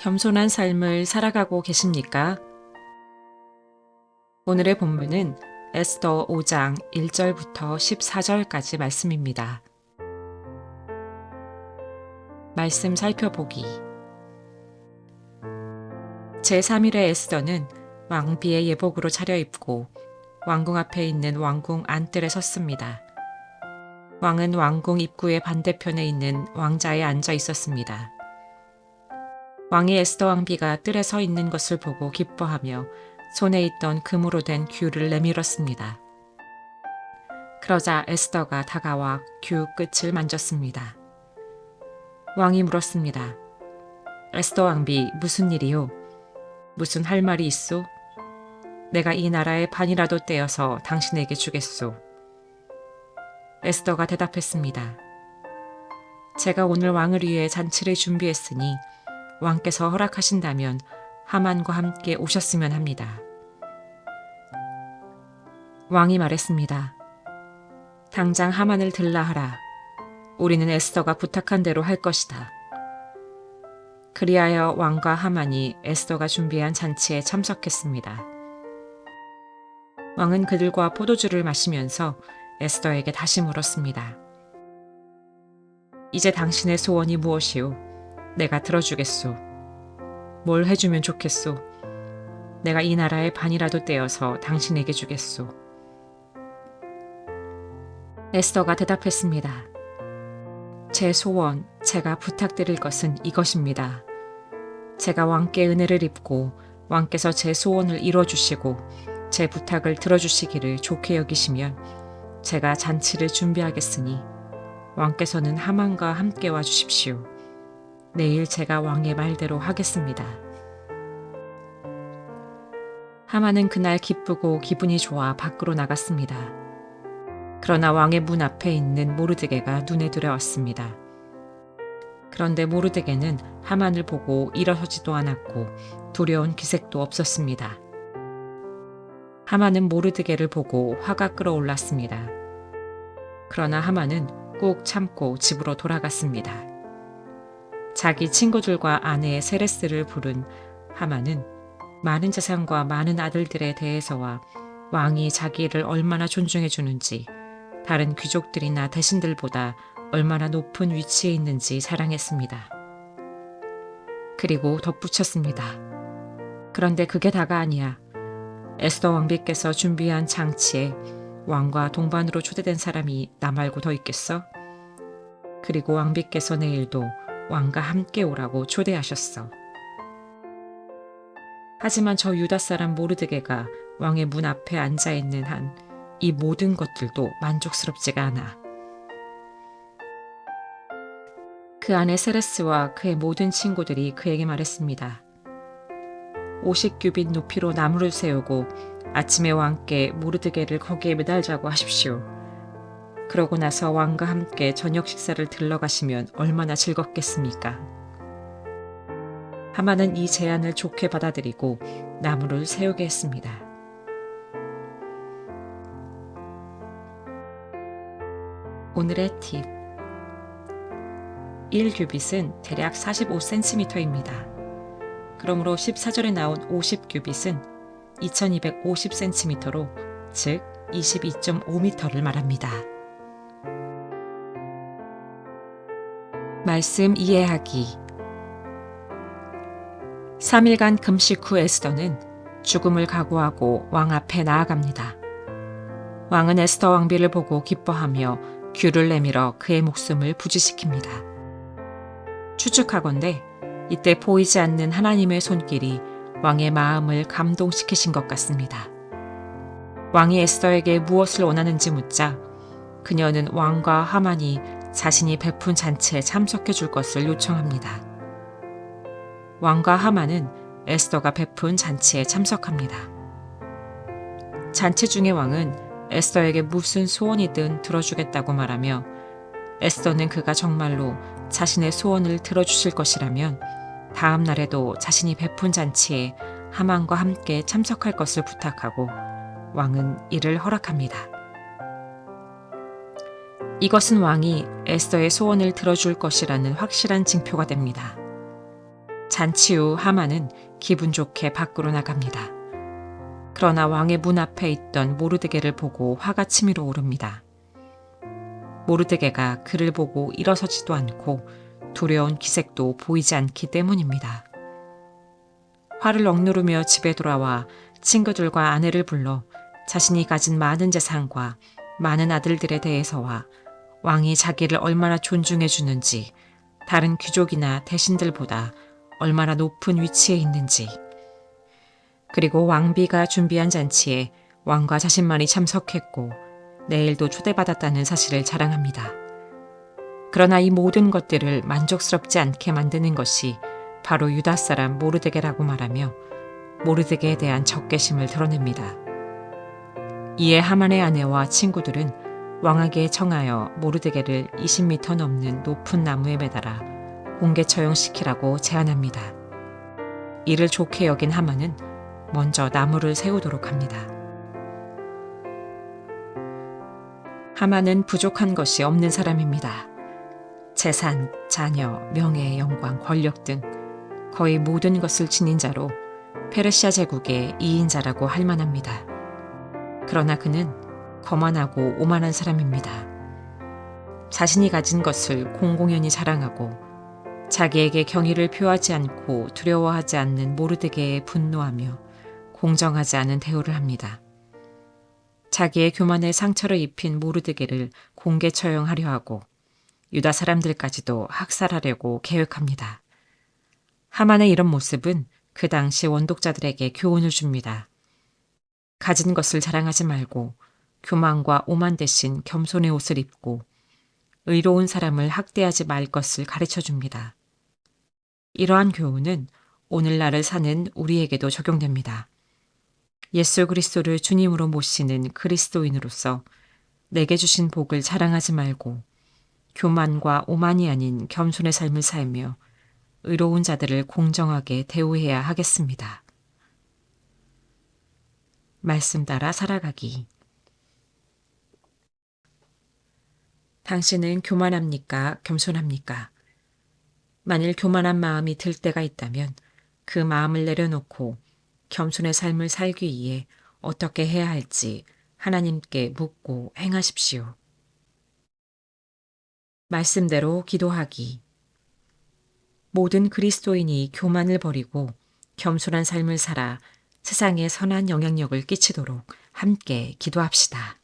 겸손한 삶을 살아가고 계십니까? 오늘의 본문은 에스더 5장 1절부터 14절까지 말씀입니다. 말씀 살펴보기. 제3일에 에스더는 왕비의 예복으로 차려입고 왕궁 앞에 있는 왕궁 안뜰에 섰습니다. 왕은 왕궁 입구의 반대편에 있는 왕자에 앉아 있었습니다. 왕이 에스더 왕비가 뜰에 서 있는 것을 보고 기뻐하며 손에 있던 금으로 된 귤을 내밀었습니다. 그러자 에스더가 다가와 귤 끝을 만졌습니다. 왕이 물었습니다. 에스더 왕비, 무슨 일이요? 무슨 할 말이 있소? 내가 이 나라의 반이라도 떼어서 당신에게 주겠소. 에스더가 대답했습니다. 제가 오늘 왕을 위해 잔치를 준비했으니 왕께서 허락하신다면 하만과 함께 오셨으면 합니다. 왕이 말했습니다. 당장 하만을 들라 하라. 우리는 에스더가 부탁한 대로 할 것이다. 그리하여 왕과 하만이 에스더가 준비한 잔치에 참석했습니다. 왕은 그들과 포도주를 마시면서 에스더에게 다시 물었습니다. 이제 당신의 소원이 무엇이오? 내가 들어주겠소. 뭘 해주면 좋겠소? 내가 이 나라의 반이라도 떼어서 당신에게 주겠소. 에스더가 대답했습니다. 제 소원, 제가 부탁드릴 것은 이것입니다. 제가 왕께 은혜를 입고 왕께서 제 소원을 이뤄주시고 제 부탁을 들어주시기를 좋게 여기시면 제가 잔치를 준비하겠으니 왕께서는 하만과 함께 와주십시오. 내일 제가 왕의 말대로 하겠습니다. 하만은 그날 기쁘고 기분이 좋아 밖으로 나갔습니다. 그러나 왕의 문 앞에 있는 모르드게가 눈에 들어왔습니다. 그런데 모르드게는 하만을 보고 일어서지도 않았고 두려운 기색도 없었습니다. 하만은 모르드게를 보고 화가 끓어올랐습니다. 그러나 하만은 꾹 참고 집으로 돌아갔습니다. 자기 친구들과 아내 세레스를 부른 하만은 많은 재산과 많은 아들들에 대해서와 왕이 자기를 얼마나 존중해 주는지 다른 귀족들이나 대신들보다 얼마나 높은 위치에 있는지 자랑했습니다. 그리고 덧붙였습니다. 그런데 그게 다가 아니야. 에스더 왕비께서 준비한 장치에 왕과 동반으로 초대된 사람이 나 말고 더 있겠어? 그리고 왕비께서 내일도 왕과 함께 오라고 초대하셨어. 하지만 저 유다 사람 모르드게가 왕의 문 앞에 앉아있는 한 이 모든 것들도 만족스럽지가 않아. 그 아내 세레스와 그의 모든 친구들이 그에게 말했습니다. 50규빗 높이로 나무를 세우고 아침에 왕께 모르드게를 거기에 매달자고 하십시오. 그러고 나서 왕과 함께 저녁 식사를 들러가시면 얼마나 즐겁겠습니까? 하만은 이 제안을 좋게 받아들이고 나무를 세우게 했습니다. 오늘의 팁. 1규빗은 대략 45cm입니다. 그러므로 14절에 나온 50규빗은 2250cm로 즉 22.5m를 말합니다. 말씀 이해하기. 3일간 금식 후 에스더는 죽음을 각오하고 왕 앞에 나아갑니다. 왕은 에스더 왕비를 보고 기뻐하며 귤을 내밀어 그의 목숨을 부지시킵니다. 추측하건대 이때 보이지 않는 하나님의 손길이 왕의 마음을 감동시키신 것 같습니다. 왕이 에스더에게 무엇을 원하는지 묻자 그녀는 왕과 하만이 자신이 베푼 잔치에 참석해 줄 것을 요청합니다. 왕과 하만은 에스더가 베푼 잔치에 참석합니다. 잔치 중에 왕은 에스더에게 무슨 소원이든 들어주겠다고 말하며 에스더는 그가 정말로 자신의 소원을 들어주실 것이라면 다음 날에도 자신이 베푼 잔치에 하만과 함께 참석할 것을 부탁하고 왕은 이를 허락합니다. 이것은 왕이 에스더의 소원을 들어줄 것이라는 확실한 징표가 됩니다. 잔치 후 하만은 기분 좋게 밖으로 나갑니다. 그러나 왕의 문 앞에 있던 모르드게를 보고 화가 치밀어 오릅니다. 모르드게가 그를 보고 일어서지도 않고 두려운 기색도 보이지 않기 때문입니다. 화를 억누르며 집에 돌아와 친구들과 아내를 불러 자신이 가진 많은 재산과 많은 아들들에 대해서와 왕이 자기를 얼마나 존중해 주는지, 다른 귀족이나 대신들보다 얼마나 높은 위치에 있는지, 그리고 왕비가 준비한 잔치에 왕과 자신만이 참석했고 내일도 초대받았다는 사실을 자랑합니다. 그러나 이 모든 것들을 만족스럽지 않게 만드는 것이 바로 유다 사람 모르드게라고 말하며 모르드게에 대한 적개심을 드러냅니다. 이에 하만의 아내와 친구들은 왕에게 청하여 모르드게를 20m 넘는 높은 나무에 매달아 공개 처형시키라고 제안합니다. 이를 좋게 여긴 하만은 먼저 나무를 세우도록 합니다. 하만은 부족한 것이 없는 사람입니다. 재산, 자녀, 명예, 영광, 권력 등 거의 모든 것을 지닌 자로 페르시아 제국의 2인자라고 할 만합니다. 그러나 그는 거만하고 오만한 사람입니다. 자신이 가진 것을 공공연히 자랑하고 자기에게 경의를 표하지 않고 두려워하지 않는 모르드게에 분노하며 공정하지 않은 대우를 합니다. 자기의 교만에 상처를 입힌 모르드게를 공개 처형하려 하고 유다 사람들까지도 학살하려고 계획합니다. 하만의 이런 모습은 그 당시 원독자들에게 교훈을 줍니다. 가진 것을 자랑하지 말고 교만과 오만 대신 겸손의 옷을 입고 의로운 사람을 학대하지 말 것을 가르쳐 줍니다. 이러한 교훈은 오늘날을 사는 우리에게도 적용됩니다. 예수 그리스도를 주님으로 모시는 그리스도인으로서 내게 주신 복을 자랑하지 말고 교만과 오만이 아닌 겸손의 삶을 살며 의로운 자들을 공정하게 대우해야 하겠습니다. 말씀 따라 살아가기. 당신은 교만합니까? 겸손합니까? 만일 교만한 마음이 들 때가 있다면 그 마음을 내려놓고 겸손의 삶을 살기 위해 어떻게 해야 할지 하나님께 묻고 행하십시오. 말씀대로 기도하기. 모든 그리스도인이 교만을 버리고 겸손한 삶을 살아 세상에 선한 영향력을 끼치도록 함께 기도합시다.